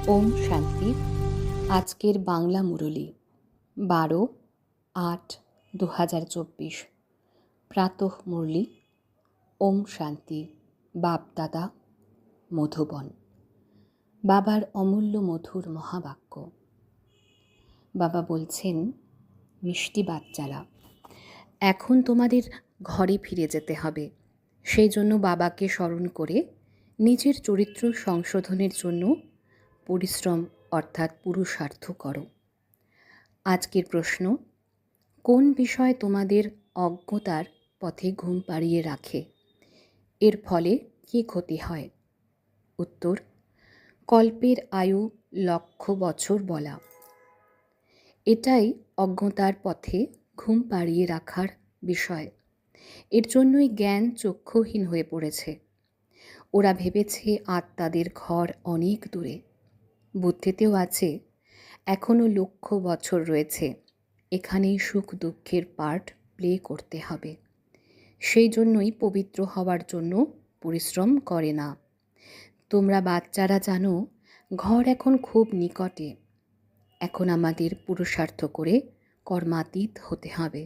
ওম শান্তি। আজকের বাংলা মুরলী 12/8/2024। প্রাতঃ মুরলী। ওম শান্তি। বাপ-দাদা, মধুবন। বাবার অমূল্য মধুর মহাবাক্য। বাবা বলছেন, মিষ্টি বাচ্চারা, এখন তোমাদের ঘরে ফিরে যেতে হবে। সেই জন্য বাবাকে স্মরণ করে নিজের চরিত্র সংশোধনের জন্য পরিশ্রম অর্থাৎ পুরুষার্থ করো। আজকের প্রশ্ন, কোন বিষয় তোমাদের অজ্ঞতার পথে ঘুম পাড়িয়ে রাখে? এর ফলে কী ক্ষতি হয়? উত্তর, কল্পের আয়ু 1,00,000 বছর বলা। এটাই অজ্ঞতার পথে ঘুম পাড়িয়ে রাখার বিষয়। এর জন্যই জ্ঞান চক্ষুহীন হয়ে পড়েছে। ওরা ভেবেছে আত্মাদের ঘর অনেক দূরে। বুদ্ধিতেও আছে এখনও 1,00,000 বছর রয়েছে, এখানেই সুখ দুঃখের পার্ট প্লে করতে হবে। সেই জন্যই পবিত্র হওয়ার জন্য পরিশ্রম করে না। তোমরা বাচ্চারা জানো ঘর এখন খুব নিকটে। এখন আমাদের পুরুষার্থ করে কর্মাতীত হতে হবে।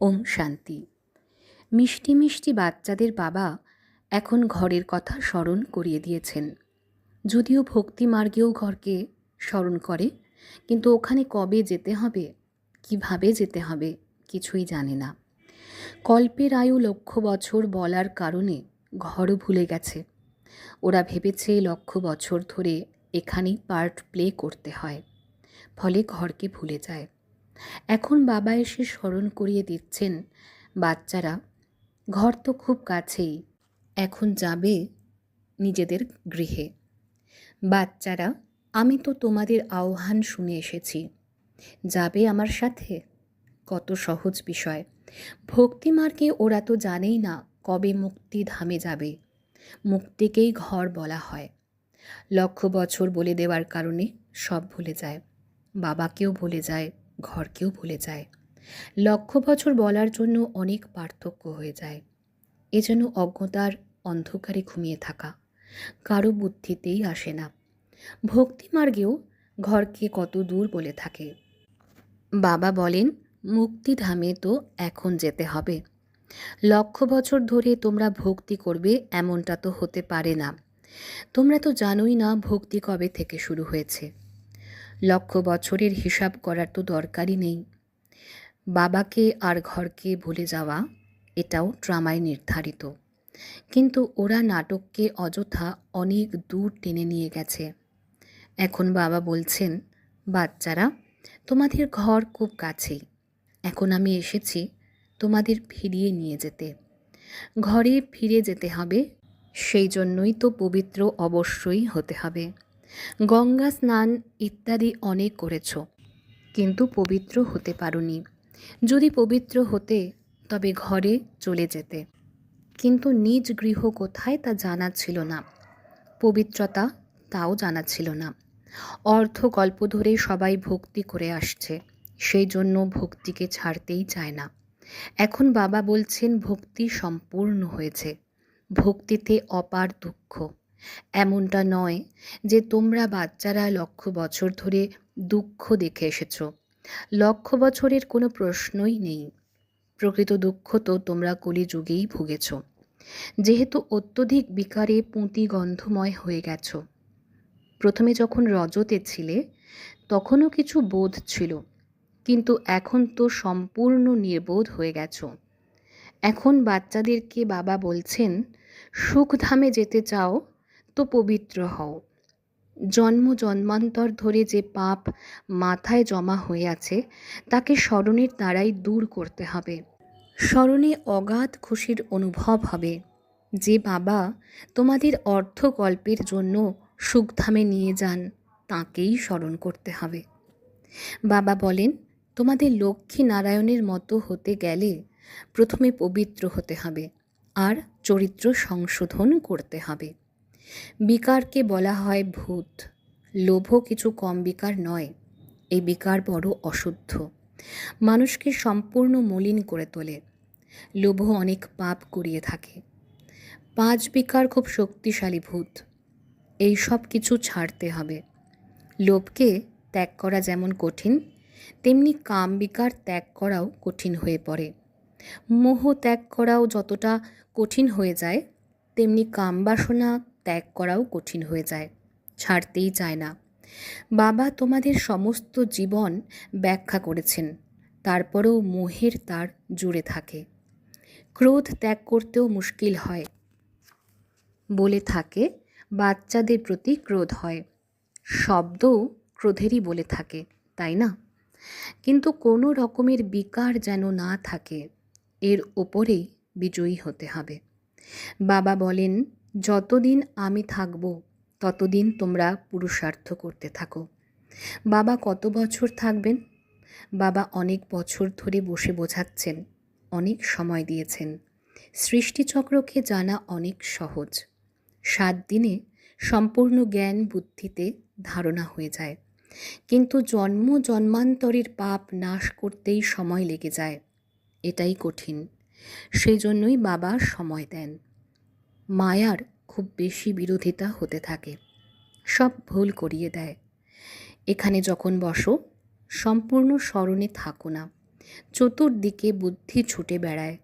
ওম শান্তি। মিষ্টি মিষ্টি বাচ্চাদের বাবা এখন ঘরের কথা স্মরণ করিয়ে দিয়েছেন। যদিও ভক্তি মার্গেও ঘরকে স্মরণ করে, কিন্তু ওখানে কবে যেতে হবে, কিভাবে যেতে হবে কিছুই জানে না। কল্পের আয়ু 1,00,000 বছর বলার কারণে ঘরও ভুলে গেছে। ওরা ভেবেছে 1,00,000 বছর ধরে এখানেই পার্ট প্লে করতে হয়, ফলে ঘরকে ভুলে যায়। এখন বাবা এসে স্মরণ করিয়ে দিচ্ছেন, বাচ্চারা, ঘর তো খুব কাছেই, এখন যাবে নিজেদের গৃহে। বাচ্চারা, আমি তো তোমাদের আহ্বান শুনে এসেছি, যাবে আমার সাথে? কত সহজ বিষয়। ভক্তিমার্গে ওরা তো জানেই না কবে মুক্তি ধামে যাবে। মুক্তিকেই ঘর বলা হয়। 1,00,000 বছর বলে দেওয়ার কারণে সব ভুলে যায়। বাবাকেও ভুলে যায়, ঘরকেও ভুলে যায়। 1,00,000 বছর বলার জন্য অনেক পার্থক্য হয়ে যায়। এজন্য অজ্ঞতার অন্ধকারে ঘুমিয়ে থাকা কারো বুদ্ধিতেই আসে না। ভক্তিমার্গেও ঘরকে কত দূর বলে থাকে। বাবা বলেন, মুক্তিধামে তো এখন যেতে হবে। 1,00,000 বছর ধরে তোমরা ভক্তি করবে এমনটা তো হতে পারে না। তোমরা তো জানোই না ভক্তি কবে থেকে শুরু হয়েছে। 1,00,000 বছরের হিসাব করার তো দরকারই নেই। বাবাকে আর ঘরকে ভুলে যাওয়া, এটাও ড্রামায় নির্ধারিত। কিন্তু ওরা নাটককে অযথা অনেক দূর টেনে নিয়ে গেছে। এখন বাবা বলছেন, বাচ্চারা, তোমাদের ঘর খুব কাছেই। এখন আমি এসেছি তোমাদের ফিরিয়ে নিয়ে যেতে। ঘরে ফিরে যেতে হবে, সেই জন্যই তো পবিত্র অবশ্যই হতে হবে। গঙ্গা স্নান ইত্যাদি অনেক করেছ, কিন্তু পবিত্র হতে পারোনি। যদি পবিত্র হতে তবে ঘরে চলে যেতে, কিন্তু নিজ গৃহ কোথায় তা জানা ছিল না। পবিত্রতা তাও জানা ছিল না। অর্ধকল্প ধরে সবাই ভক্তি করে আসছে, সেই জন্য ভক্তিকে ছাড়তেই চায় না। এখন বাবা বলছেন ভক্তি সম্পূর্ণ হয়েছে, ভক্তিতে অপার দুঃখ। এমনটা নয় যে তোমরা বাচ্চারা 1,00,000 বছর ধরে দুঃখ দেখে এসেছ। 1,00,000 বছরের কোনো প্রশ্নই নেই। প্রকৃত দুঃখ তো তোমরা কলিযুগেই ভুগেছ, যেহেতু অত্যধিক বিকারে পুঁতি গন্ধময় হয়ে গেছ। প্রথমে যখন রজতে ছিলে তখনও কিছু বোধ ছিল, কিন্তু এখন তো সম্পূর্ণ নির্বোধ হয়ে গেছ। এখন বাচ্চাদেরকে বাবা বলছেন, সুখধামে যেতে চাও তো পবিত্র হও। জন্ম জন্মান্তর ধরে যে পাপ মাথায় জমা হয়ে আছে তাকে স্মরণের দ্বারাই দূর করতে হবে। স্মরণে অগাধ খুশির অনুভব হবে যে বাবা তোমাদের অর্ধকল্পের জন্য সুখধামে নিয়ে যান, তাঁকেই স্মরণ করতে হবে। বাবা বলেন, তোমাদের লক্ষ্মী নারায়ণের মতো হতে গেলে প্রথমে পবিত্র হতে হবে আর চরিত্র সংশোধন করতে হবে। বিকারকে বলা হয় ভূত। লোভ কিছু কম বিকার নয়, এই বিকার বড় অশুদ্ধ, মানুষকে সম্পূর্ণ মলিন করে তোলে। লোভ অনেক পাপ করিয়ে থাকে। 5 বিকার খুব শক্তিশালী ভূত। এই সব কিছু ছাড়তে হবে। লোভকে ত্যাগ করা যেমন কঠিন, তেমনি কাম বিকার ত্যাগ করাও কঠিন হয়ে পড়ে। মোহ ত্যাগ করাও যতটা কঠিন হয়ে যায়, তেমনি কাম বাসনা ত্যাগ করাও কঠিন হয়ে যায়, ছাড়তেই চায় না। বাবা তোমাদের সমস্ত জীবন ব্যাখ্যা করেছেন, তারপরেও মোহের তার জুড়ে থাকে। ক্রোধ ত্যাগ করতেও মুশকিল হয়। বলে থাকে বাচ্চাদের প্রতি ক্রোধ হয়, শব্দও ক্রোধেরই বলে থাকে, তাই না? কিন্তু কোনো রকমের বিকার যেন না থাকে, এর ওপরেই বিজয়ী হতে হবে। বাবা বলেন, যতদিন আমি থাকব ততদিন তোমরা পুরুষার্থ করতে থাকো। বাবা কত বছর থাকবেন? বাবা অনেক বছর ধরে বসে বোঝাচ্ছেন, অনেক সময় দিয়েছেন। সৃষ্টিচক্রকে জানা অনেক সহজ। 7 দিনে সম্পূর্ণ জ্ঞান বুদ্ধিতে ধারণা হয়ে যায়, কিন্তু জন্ম জন্মান্তরের পাপ নাশ করতেই সময় লেগে যায়। এটাই কঠিন। সেই জন্যই বাবা সময় দেন। মায়ার খুব বেশি বিরোধিতা হতে থাকে, সব ভুল করিয়ে দেয়। এখানে যখন বসো, সম্পূর্ণ স্মরণে থাকো না, চতুর্দিকে বুদ্ধি ছুটে বেড়ায়,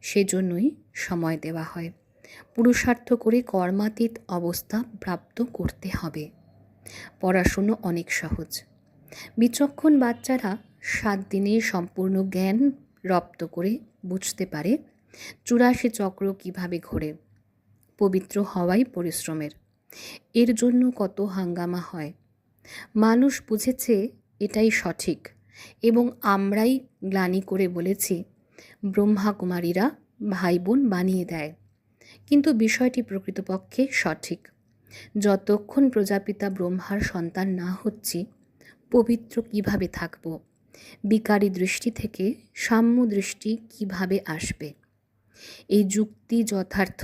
সেজন্যই সময় দেওয়া হয়। পুরুষার্থ করে কর্মাতীত অবস্থা প্রাপ্ত করতে হবে। পড়াশুনো অনেক সহজ। বিচক্ষণ বাচ্চারা 7 দিনে সম্পূর্ণ জ্ঞান রপ্ত করে বুঝতে পারে 84 চক্র কিভাবে ঘোরে। পবিত্র হওয়াই পরিশ্রমের। এর জন্য কত হাঙ্গামা হয়। মানুষ বুঝেছে এটাই সঠিক, এবং আমরাই গ্লানি করে বলেছি ব্রহ্মা কুমারীরা ভাই বোন বানিয়ে দেয়। কিন্তু বিষয়টি প্রকৃতপক্ষে সঠিক। যতক্ষণ প্রজাপিতা ব্রহ্মার সন্তান না হচ্ছি, পবিত্র কিভাবে থাকব? বিকারী দৃষ্টি থেকে সাম্য দৃষ্টি কিভাবে আসবে? এই যুক্তি যথার্থ।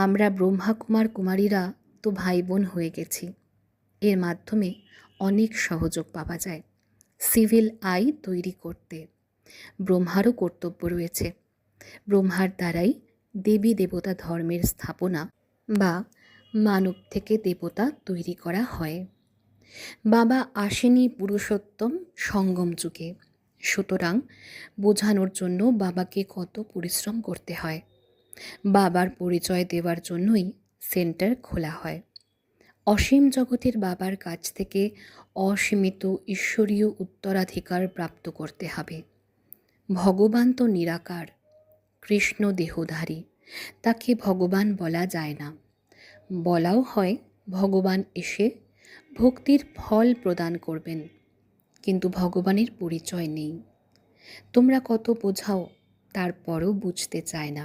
আমরা ব্রহ্মা কুমার কুমারীরা তো ভাই বোন হয়ে গেছি। এর মাধ্যমে অনেক সহযোগ পাওয়া যায় সিভিল আই তৈরি করতে। ব্রহ্মারও কর্তব্য রয়েছে। ব্রহ্মার দ্বারাই দেবী দেবতা ধর্মের স্থাপনা বা মানব থেকে দেবতা তৈরি করা হয়। বাবা আসেনি পুরুষোত্তম সঙ্গম যুগে, সুতরাং বোঝানোর জন্য বাবাকে কত পরিশ্রম করতে হয়। বাবার পরিচয় দেওয়ার জন্যই সেন্টার খোলা হয়। অসীম জগতের বাবার কাছ থেকে অসীমিত ঈশ্বরীয় উত্তরাধিকার প্রাপ্ত করতে হবে। ভগবান তো নিরাকার, কৃষ্ণ দেহধারী, তাকে ভগবান বলা যায় না। বলাও হয় ভগবান এসে ভক্তির ফল প্রদান করবেন, কিন্তু ভগবানের পরিচয় নেই। তোমরা কত বোঝাও, তারপরও বুঝতে চায় না।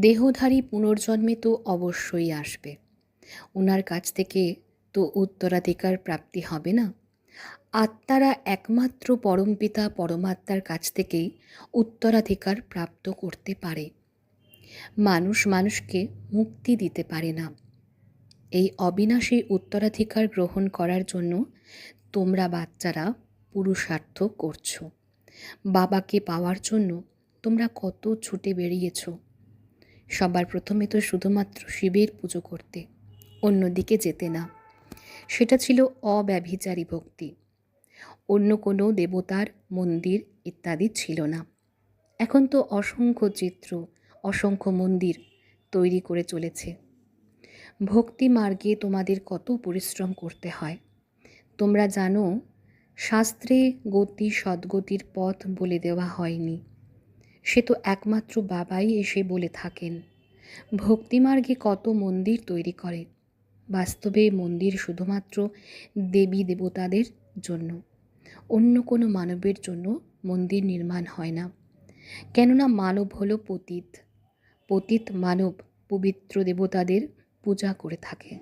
দেহধারী পুনর্জন্মে তো অবশ্যই আসবে, ওনার কাছ থেকে তো উত্তরাধিকার প্রাপ্তি হবে না। আত্মারা একমাত্র পরমপিতা পরমাত্মার কাছ থেকেই উত্তরাধিকার প্রাপ্ত করতে পারে। মানুষ মানুষকে মুক্তি দিতে পারে না। এই অবিনাশী উত্তরাধিকার গ্রহণ করার জন্য তোমরা বাচ্চারা পুরুষার্থ করছো। বাবাকে পাওয়ার জন্য তোমরা কত ছুটে বেরিয়েছ। সবার প্রথমে তো শুধুমাত্র শিবের পুজো করতে, অন্যদিকে যেতে না। সেটা ছিল অব্যভিচারী ভক্তি। অন্য কোনো দেবতার মন্দির ইত্যাদি ছিল না। এখন তো অসংখ্য চিত্র, অসংখ্য মন্দির তৈরি করে চলেছে। ভক্তি মার্গে তোমাদের কত পরিশ্রম করতে হয়। তোমরা জানো, শাস্ত্রে গতি সদ্গতির পথ বলে দেওয়া হয়নি, সে তো একমাত্র বাবাই এসে বলে থাকেন। ভক্তিমার্গে কত মন্দির তৈরি করে। বাস্তবে মন্দির শুধুমাত্র দেবী দেবতাদের জন্য, অন্য কোনো মানবের জন্য মন্দির নির্মাণ হয় না। কেননা মানব হলো পতিত। পতিত মানব পবিত্র দেবতাদের পূজা করে থাকে।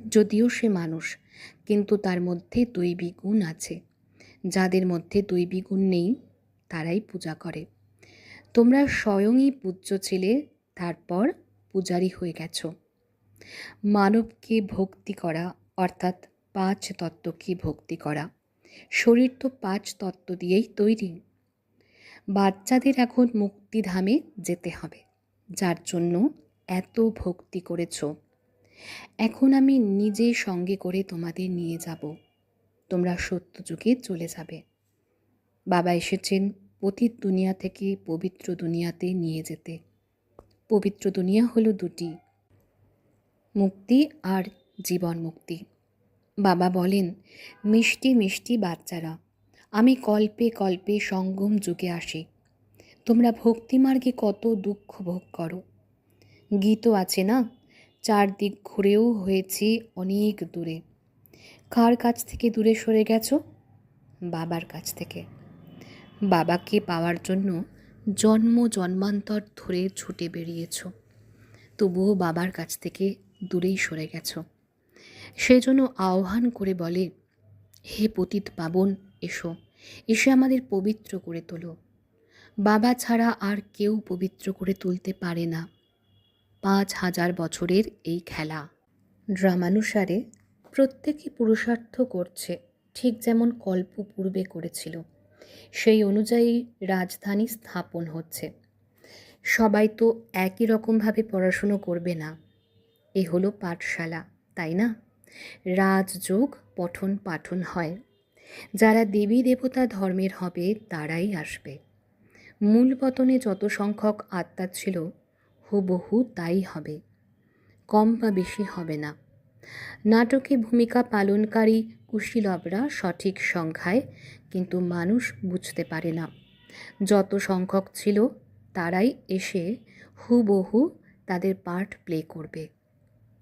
যদিও সে মানুষ, কিন্তু তার মধ্যে দৈবী গুণ আছে। যাদের মধ্যে দৈবী গুণ নেই, তারাই পূজা করে। তোমরা স্বয়ংই পূজ্য ছিলে, তারপর পূজারী হয়ে গেছো। মানবকে ভক্তি করা অর্থাৎ 5 তত্ত্বকে ভক্তি করা। শরীর তো 5 তত্ত্ব দিয়েই তৈরি। বাচ্চাদের এখন মুক্তিধামে যেতে হবে, যার জন্য এত ভক্তি করেছো। এখন আমি নিজে সঙ্গে করে তোমাদের নিয়ে যাব, তোমরা সত্য যুগে চলে যাবে। বাবা এসেছেন পতিত দুনিয়া থেকে পবিত্র দুনিয়াতে নিয়ে যেতে। পবিত্র দুনিয়া হলো দুটি, মুক্তি আর জীবন মুক্তি। বাবা বলেন, মিষ্টি মিষ্টি বাচ্চারা, আমি কল্পে কল্পে সঙ্গম যুগে আসি। তোমরা ভক্তিমার্গে কত দুঃখ ভোগ করো। গীতও আছে না, চারদিক ঘুরেও হয়েছি অনেক দূরে। কার কাছ থেকে দূরে সরে গেছো? বাবার কাছ থেকে। বাবাকে পাওয়ার জন্য জন্ম জন্মান্তর ধরে ছুটে বেরিয়েছ, তবুও বাবার কাছ থেকে দূরেই সরে গেছ। সেই জন্য আহ্বান করে বলে, হে পতিত পাবন, এসো, এসে আমাদের পবিত্র করে তোলো। বাবা ছাড়া আর কেউ পবিত্র করে তুলতে পারে না। 5000 বছরের এই খেলা। ড্রামানুসারে প্রত্যেকে পুরুষার্থ করছে, ঠিক যেমন কল্প পূর্বে করেছিল। সেই অনুযায়ী রাজধানী স্থাপন হচ্ছে। সবাই তো একই রকমভাবে পড়াশুনো করবে না। এ হলো পাঠশালা, তাই না? রাজযোগ পঠন পাঠন হয়। যারা দেবী দেবতা ধর্মের হবে তারাই আসবে। মূল পতনে যত সংখ্যক আত্মা ছিল হুবহু তাই হবে, কম বা বেশি হবে না। নাটকে ভূমিকা পালনকারী কুশীলবরা সঠিক সংখ্যায়, কিন্তু মানুষ বুঝতে পারে না। যত সংখ্যক ছিল তারাই এসে হুবহু তাদের পার্ট প্লে করবে।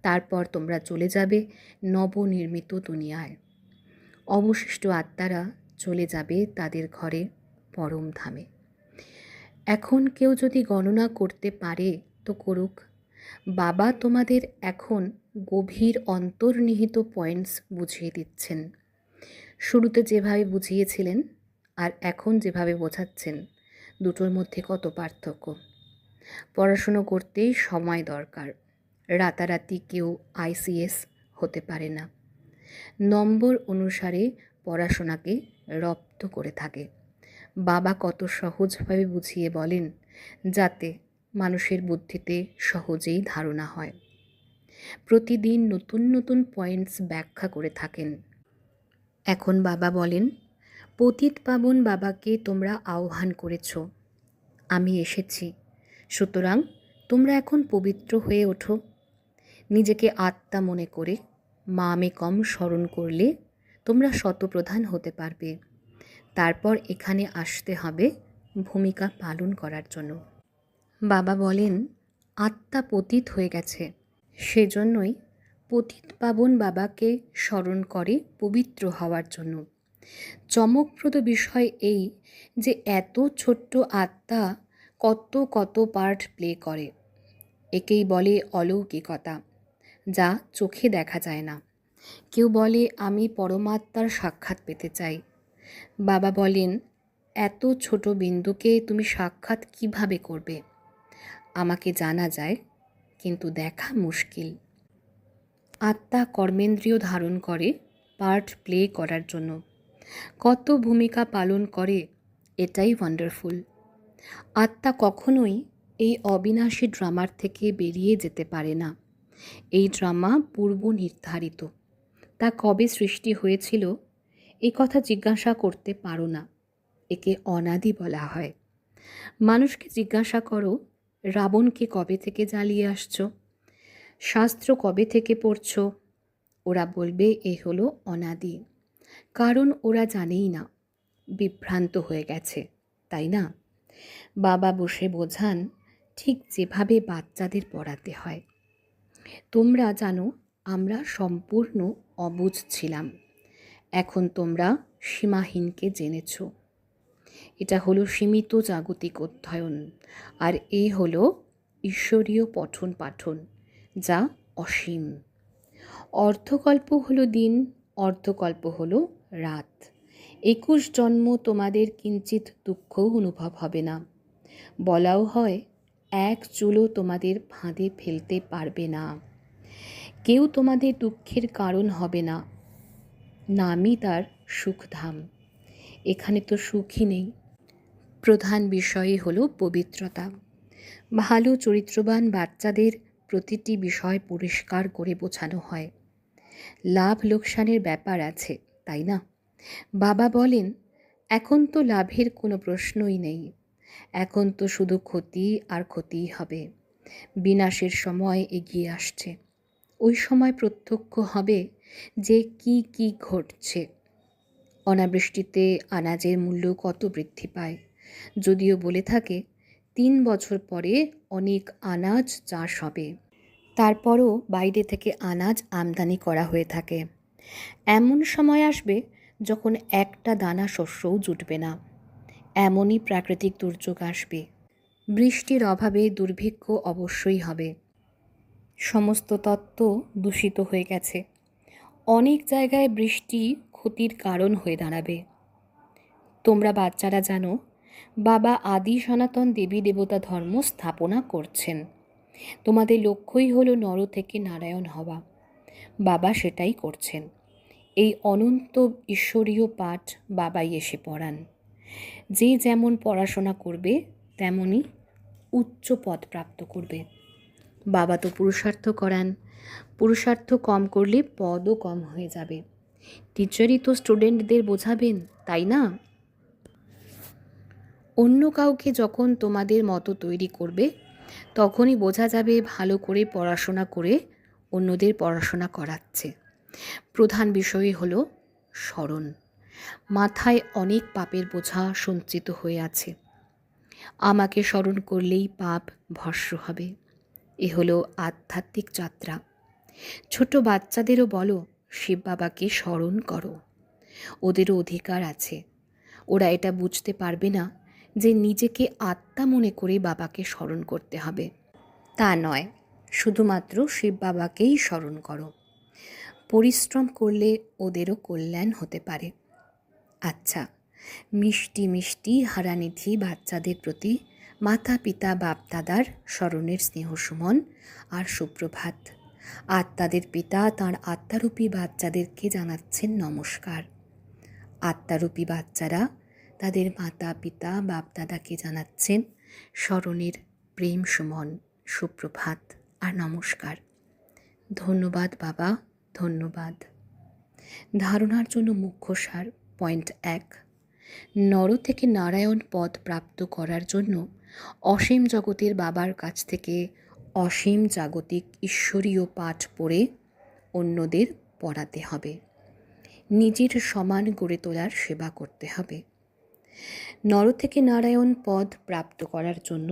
তারপর তোমরা চলে যাবে নবনির্মিত দুনিয়ায়। অবশিষ্ট আত্মারা চলে যাবে তাদের ঘরে, পরম ধামে। এখন কেউ যদি গণনা করতে পারে তো করুক। বাবা তোমাদের এখন গভীর অন্তর্নিহিত পয়েন্টস বুঝিয়ে দিচ্ছেন। শুরুতে যেভাবে বুঝিয়েছিলেন আর এখন যেভাবে বোঝাচ্ছেন, দুটোর মধ্যে কত পার্থক্য। পড়াশুনো করতেই সময় দরকার। রাতারাতি কেউ ICS হতে পারে না। নম্বর অনুসারে পড়াশোনাকে রপ্ত করে থাকে। বাবা কত সহজভাবে বুঝিয়ে বলেন, যাতে মানুষের বুদ্ধিতে সহজেই ধারণা হয়। প্রতিদিন নতুন নতুন পয়েন্টস ব্যাখ্যা করে থাকেন। এখন বাবা বলেন, পতিত পাবন বাবাকে তোমরা আহ্বান করেছ, আমি এসেছি, সুতরাং তোমরা এখন পবিত্র হয়ে ওঠো। নিজেকে আত্মা মনে করে মামেকম স্মরণ করলে তোমরা শতপ্রধান হতে পারবে। তারপর এখানে আসতে হবে ভূমিকা পালন করার জন্য। বাবা বলেন, আত্মা পতিত হয়ে গেছে, সেজন্যই পতিত পাবন বাবাকে স্মরণ করে পবিত্র হওয়ার জন্য। চমকপ্রদ বিষয় এই যে এত ছোট্ট আত্মা কত কত পার্ট প্লে করে। একেই বলে অলৌকিকতা, যা চোখে দেখা যায় না। কেউ বলে, আমি পরমাত্মার সাক্ষাৎ পেতে চাই। বাবা বলেন, এত ছোট বিন্দুকে তুমি সাক্ষাৎ কিভাবে করবে? আমাকে জানা যায়, কিন্তু দেখা মুশকিল। আত্মা কর্মেন্দ্রিয় ধারণ করে পার্ট প্লে করার জন্য। কত ভূমিকা পালন করে, এটাই ওয়ান্ডারফুল। আত্মা কখনোই এই অবিনাশী ড্রামার থেকে বেরিয়ে যেতে পারে না। এই ড্রামা পূর্ব নির্ধারিত। তা কবে সৃষ্টি হয়েছিল এই কথা জিজ্ঞাসা করতে পারো না। একে অনাদি বলা হয়। মানুষকে জিজ্ঞাসা করো, রাবণকে কবে থেকে জ্বালিয়ে আসছো, শাস্ত্র কবে থেকে পড়ছো, ওরা বলবে এ হলো অনাদি। কারণ ওরা জানেই না, বিভ্রান্ত হয়ে গেছে, তাই না? বাবা বসে বোঝান, ঠিক যেভাবে বাচ্চাদের পড়াতে হয়। তোমরা জানো আমরা সম্পূর্ণ অবুঝ ছিলাম, এখন তোমরা সীমাহীনকে জেনেছ। এটা হলো সীমিত জাগতিক অধ্যয়ন, আর এই হলো ঈশ্বরীয় পঠন পাঠন, যা অসীম। অর্ধকল্প হলো দিন, অর্ধকল্প হলো রাত। 21 জন্ম তোমাদের কিঞ্চিত দুঃখও অনুভব হবে না। বলাও হয়, এক চুলও তোমাদের ফাঁদে ফেলতে পারবে না। কেউ তোমাদের দুঃখের কারণ হবে না। নামই তার সুখধাম। এখানে তো সুখই নেই। প্রধান বিষয় হলো পবিত্রতা। ভালো চরিত্রবান বাচ্চাদের প্রতিটি বিষয় পরিষ্কার করে বোঝানো হয়। লাভ লোকসানের ব্যাপার আছে, তাই না? বাবা বলেন, এখন তো লাভের কোনো প্রশ্নই নেই, এখন তো শুধু ক্ষতি আর ক্ষতিই হবে। বিনাশের সময় এগিয়ে আসছে। ওই সময় প্রত্যক্ষ হবে যে কি কি ঘটছে। অনাবৃষ্টিতে আনাজের মূল্য কত বৃদ্ধি পায়, যদিও বলে থাকে 3 বছর পরে অনেক আনাজ চাষ হবে, তারপরও বাইরে থেকে আনাজ আমদানি করা হয়ে থাকে। এমন সময় আসবে যখন একটা দানা শস্যও জুটবে না। এমনই প্রাকৃতিক দুর্যোগ আসবে। বৃষ্টির অভাবে দুর্ভিক্ষ অবশ্যই হবে। সমস্ত তত্ত্ব দূষিত হয়ে গেছে। অনেক জায়গায় বৃষ্টি ক্ষতির কারণ হয়ে দাঁড়াবে। তোমরা বাচ্চারা জানো, বাবা আদি সনাতন দেবী দেবতা ধর্ম স্থাপনা করছেন। তোমাদের লক্ষ্যই হলো নর থেকে নারায়ণ হওয়া। বাবা সেটাই করছেন। এই অনন্ত ঈশ্বরীয় পাঠ বাবাই এসে পড়ান। যে যেমন পড়াশোনা করবে তেমনই উচ্চ পদ প্রাপ্ত করবে। বাবা তো পুরুষার্থ করান, পুরুষার্থ কম করলে পদও কম হয়ে যাবে। টিচারই তো স্টুডেন্টদের বোঝাবেন, তাই না? অন্য কাউকে যখন তোমাদের মতো তৈরি করবে, তখনই বোঝা যাবে ভালো করে পড়াশোনা করে অন্যদের পড়াশোনা করাচ্ছে। প্রধান বিষয় হলো স্মরণ। মাথায় অনেক পাপের বোঝা সঞ্চিত হয়ে আছে। আমাকে স্মরণ করলেই পাপ ভস্ম হবে। এ হলো আধ্যাত্মিক যাত্রা। ছোট বাচ্চাদেরও বলো, শিব বাবাকে স্মরণ করো। ওদেরও অধিকার আছে। ওরা এটা বুঝতে পারবে না যে নিজেকে আত্মা মনে করে বাবাকে স্মরণ করতে হবে। তা নয়, শুধুমাত্র শিব বাবাকেই স্মরণ করো। পরিশ্রম করলে ওদেরও কল্যাণ হতে পারে। আচ্ছা, মিষ্টি মিষ্টি হারানিধি বাচ্চাদের প্রতি মাতা পিতা বাপদাদার স্মরণের স্নেহসুমন আর সুপ্রভাত। আত্মাদের পিতা তাঁর আত্মারূপী বাচ্চাদেরকে জানাচ্ছেন নমস্কার। আত্মারূপী বাচ্চারা তাদের মাতা পিতা বাপদাদাকে জানাচ্ছেন স্মরণের প্রেম সুমন, সুপ্রভাত আর নমস্কার। ধন্যবাদ বাবা, ধন্যবাদ। ধারণার জন্য মুখ্য সার। পয়েন্ট 1, নর থেকে নারায়ণ পদ প্রাপ্ত করার জন্য অসীম জগতের বাবার কাছ থেকে অসীম জাগতিক ঈশ্বরীয় পাঠ পড়ে অন্যদের পড়াতে হবে। নিজের সমান গড়ে তোলার সেবা করতে হবে। নর থেকে নারায়ণ পদ প্রাপ্ত করার জন্য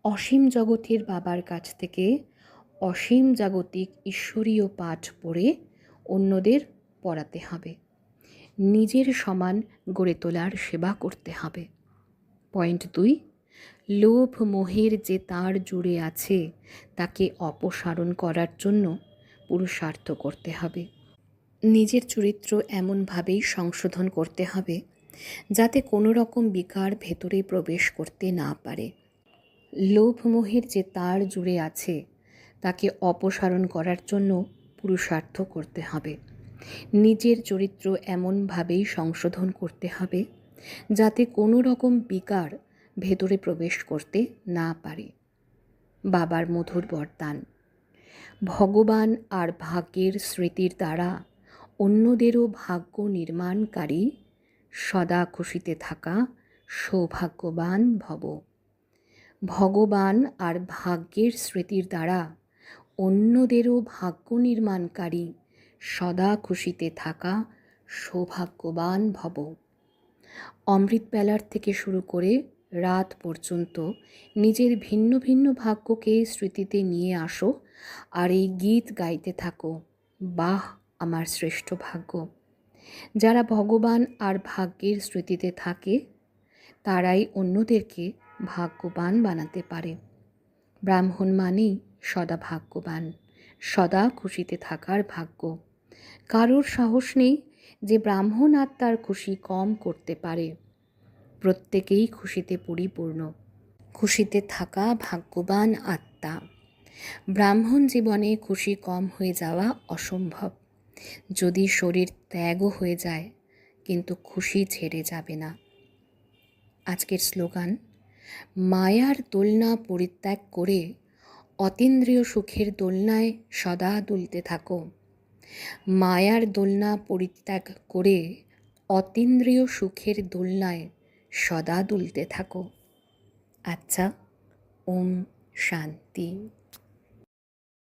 অসীম জগতের বাবার কাছ থেকে অসীম জাগতিক ঈশ্বরীয় পাঠ পড়ে অন্যদের পড়াতে হবে। নিজের সমান গড়ে তোলার সেবা করতে হবে। পয়েন্ট 2, লোভ মোহের যে তার জুড়ে আছে তাকে অপসারণ করার জন্য পুরুষার্থ করতে হবে। নিজের চরিত্র এমনভাবেই সংশোধন করতে হবে যাতে কোনো রকম বিকার ভেতরে প্রবেশ করতে না পারে। লোভ মোহের যে তার জুড়ে আছে তাকে অপসারণ করার জন্য পুরুষার্থ করতে হবে। নিজের চরিত্র এমনভাবেই সংশোধন করতে হবে যাতে কোনো রকম বিকার ভেতরে প্রবেশ করতে না পারে। বাবার মধুর বরদান। ভগবান আর ভাগ্যের স্মৃতির দ্বারা অন্যদেরও ভাগ্য নির্মাণকারী সদা খুশিতে থাকা সৌভাগ্যবান ভব। ভগবান আর ভাগ্যের স্মৃতির দ্বারা অন্যদেরও ভাগ্য নির্মাণকারী সদা খুশিতে থাকা সৌভাগ্যবান ভব। অমৃতবেলার থেকে শুরু করে রাত পর্যন্ত নিজের ভিন্ন ভিন্ন ভাগ্যকে স্মৃতিতে নিয়ে আসো আর এই গীত গাইতে থাকো, বাহ আমার শ্রেষ্ঠ ভাগ্য। যারা ভগবান আর ভাগ্যের স্মৃতিতে থাকে তারাই অন্যদেরকে ভাগ্যবান বানাতে পারে। ব্রাহ্মণ মানেই সদা ভাগ্যবান, সদা খুশিতে থাকার ভাগ্য। কারোর সাহস নেই যে ব্রাহ্মণ আত্মার খুশি কম করতে পারে। প্রত্যেকেই খুশিতে পরিপূর্ণ, খুশিতে থাকা ভাগ্যবান আত্মা। ব্রাহ্মণ জীবনে খুশি কম হয়ে যাওয়া অসম্ভব। যদি শরীর ত্যাগও হয়ে যায় কিন্তু খুশি ছেড়ে যাবে না। আজকের স্লোগান, মায়ার দোলনা পরিত্যাগ করে অতীন্দ্রিয় সুখের দোলনায় সদা দুলতে থাকো। মায়ার দোলনা পরিত্যাগ করে অতীন্দ্রিয় সুখের দোলনায় সদা দুলতে থাকো। আচ্ছা, ওম শান্তি।